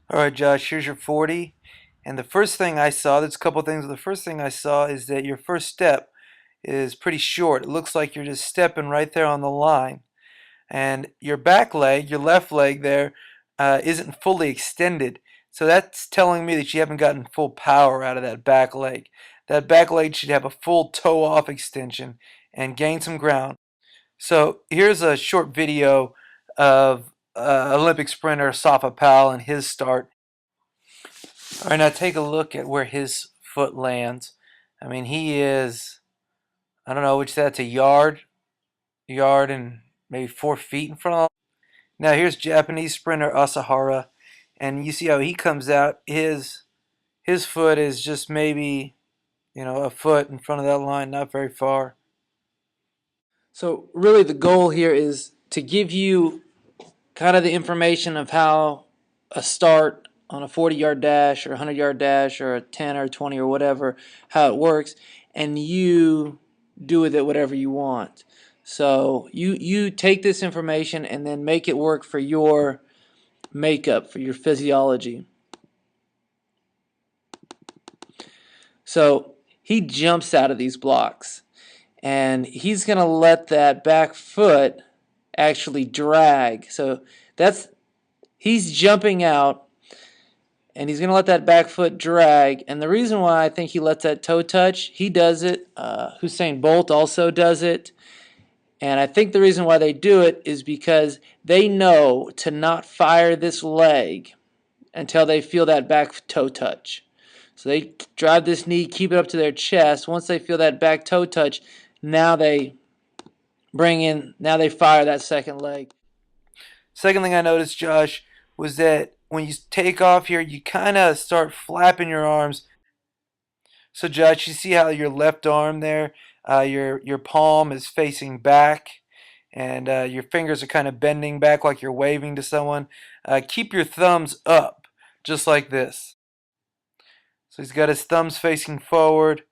All right, Josh, here's your 40. And the first thing I saw, there's a couple things. The first thing I saw is that your first step is pretty short. It looks like you're just stepping right there on the line. And your back leg, your left leg there, not fully extended. So that's telling me that you haven't gotten full power out of that back leg. That back leg should have a full toe off extension and gain some ground. So here's a short video of Olympic sprinter Safa Powell and his start. All right, now take a look at where his foot lands. I mean, he is, I don't know, which that's a yard and maybe 4 feet in front of. Now here's Japanese sprinter Asahara, and you see how he comes out. His foot is just maybe, a foot in front of that line, not very far. So really the goal here is to give you kind of the information of how a start on a 40-yard dash or a 100-yard dash or a 10 or 20 or whatever, how it works, and you do with it whatever you want. So you take this information and then make it work for your makeup, for your physiology. So he jumps out of these blocks, and he's going to let that back foot actually drag. So he's jumping out, and he's going to let that back foot drag. And the reason why I think he lets that toe touch, he does it. Usain Bolt also does it. And I think the reason why they do it is because they know to not fire this leg until they feel that back toe touch. So they drive this knee, keep it up to their chest. Once they feel that back toe touch, now they now they fire that second leg. Second thing I noticed, Josh, was that when you take off here, you kind of start flapping your arms. So, Josh, you see how your left arm there, your palm is facing back, and your fingers are kind of bending back like you're waving to someone. Keep your thumbs up, just like this. So he's got his thumbs facing forward.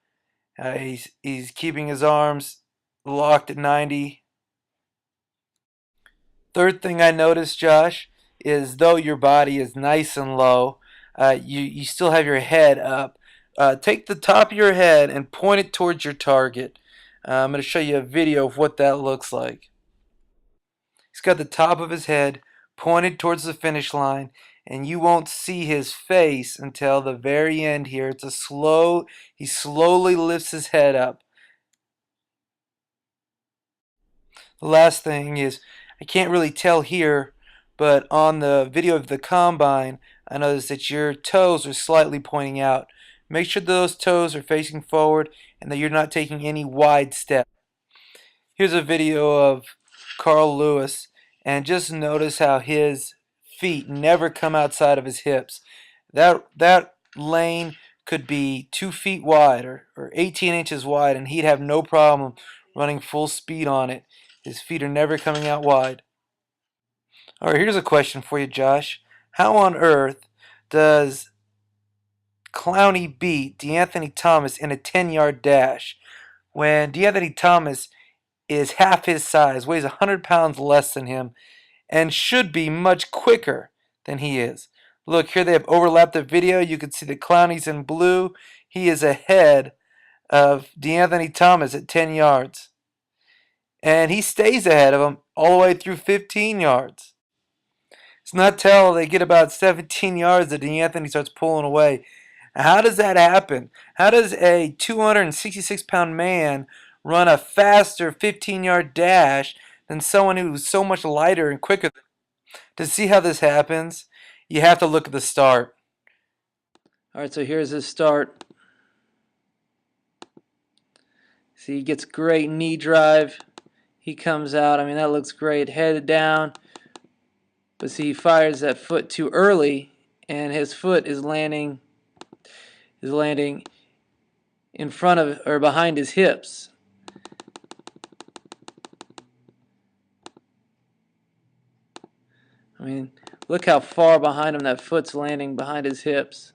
He's keeping his arms locked at 90. Third thing I noticed, Josh, is though your body is nice and low, you still have your head up. Take the top of your head and point it towards your target. I'm going to show you a video of what that looks like. He's got the top of his head pointed towards the finish line, and you won't see his face until the very end here. He slowly lifts his head up. The last thing is, I can't really tell here, but on the video of the combine, I noticed that your toes are slightly pointing out. Make sure those toes are facing forward and that you're not taking any wide steps. Here's a video of Carl Lewis, and just notice how his feet never come outside of his hips. That lane could be 2 feet wide or 18 inches wide, and he'd have no problem running full speed on it. His feet are never coming out wide. All right, here's a question for you, Josh. How on earth does Clowney beat DeAnthony Thomas in a 10-yard dash when DeAnthony Thomas is half his size, weighs 100 pounds less than him, and should be much quicker than he is? Look, here they have overlapped the video. You can see the Clowney's in blue. He is ahead of DeAnthony Thomas at 10 yards. And he stays ahead of him all the way through 15 yards. It's not till they get about 17 yards that DeAnthony starts pulling away. How does that happen? How does a 266-pound man run a faster 15-yard dash than someone who's so much lighter and quicker? To see how this happens, you have to look at the start. All right, so here's his start. See, he gets great knee drive. He comes out. I mean, that looks great. Head down. But see, he fires that foot too early, and his foot is landing in front of or behind his hips. I mean, look how far behind him that foot's landing behind his hips.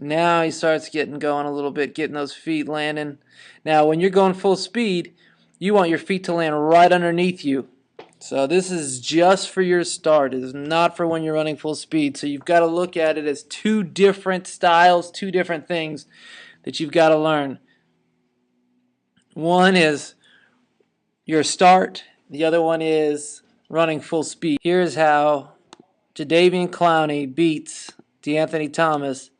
Now he starts getting going a little bit, getting those feet landing. Now, when you're going full speed, you want your feet to land right underneath you. So this is just for your start. It is not for when you're running full speed. So you've got to look at it as two different styles, two different things that you've got to learn. One is your start. The other one is running full speed. Here's how Jadeveon Clowney beats DeAnthony Thomas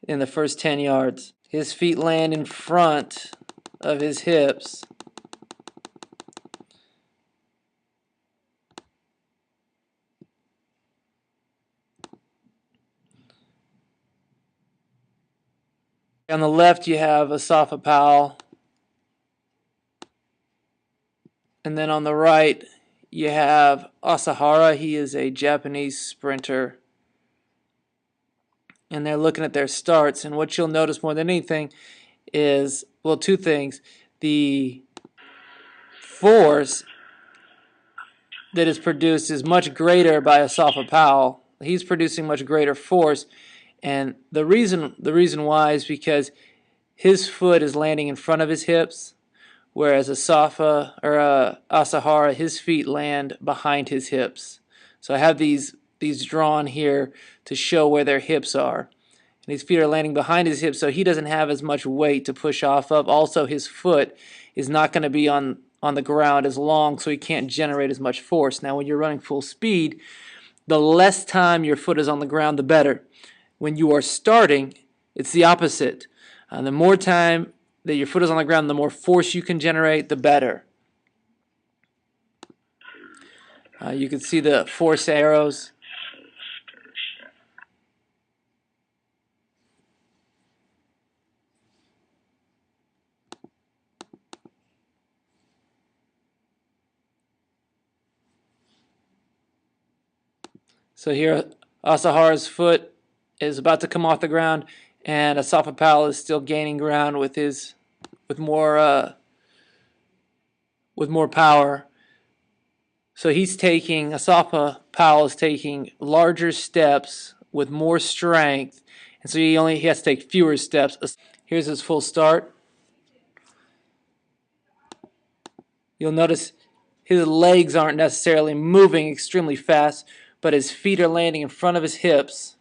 in the first 10 yards. His feet land in front of his hips. On the left, you have Asafa Powell. And then on the right, you have Asahara. He is a Japanese sprinter. And they're looking at their starts. And what you'll notice more than anything is, well, two things. The force that is produced is much greater by Asafa Powell. He's producing much greater force. And the reason why is because his foot is landing in front of his hips, whereas Asahara, his feet land behind his hips. So I have these drawn here to show where their hips are. And his feet are landing behind his hips, so he doesn't have as much weight to push off of. Also, his foot is not going to be on the ground as long, so he can't generate as much force. Now, when you're running full speed, the less time your foot is on the ground, the better. When you are starting, it's the opposite. The more time that your foot is on the ground, the more force you can generate, the better. You can see the force arrows. So here, Asahara's foot is about to come off the ground, and Asafa Powell is still gaining ground with more power. So Asafa Powell is taking larger steps with more strength, and so he has to take fewer steps. Here's his full start. You'll notice his legs aren't necessarily moving extremely fast, but his feet are landing in front of his hips.